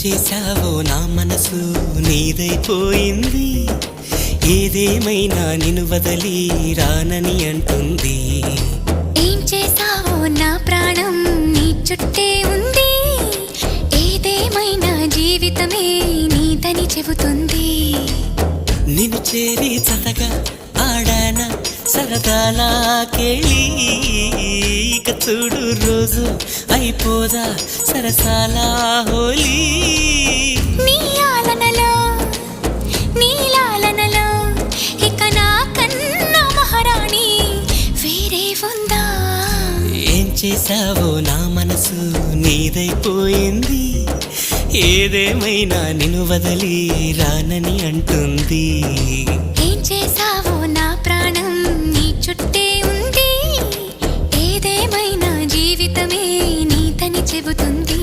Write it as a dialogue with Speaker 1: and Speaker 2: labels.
Speaker 1: చేశావో నా మనసు నీదైపోయింది. ఏదేమైనా నిన్ను వదలి రానని అంటుంది.
Speaker 2: ఏం చేశావో నా ప్రాణం నీ చుట్టే ఉంది. ఏదేమైనా జీవితమే నీదని చెబుతుంది.
Speaker 1: నిన్ను చేరి చతగా ఆడాన సరదాలా కేళి. ఇక చూడు రోజు అయిపోదా సరసాల హోలీ.
Speaker 2: నీ ఆలనలో నీ లాలనలో ఇక నా కన్నా మహారాణి వేరే ఉందా?
Speaker 1: ఏం చేశావో నా మనసు నీదైపోయింది. ఏదేమైనా నిన్ను వదలి రానని అంటుంది.
Speaker 2: ఏం చేశావో నా ప్రాణం నీ చుట్టే ఉంది. ఏదేమైనా జీవితమే నీదని చెబుతుంది.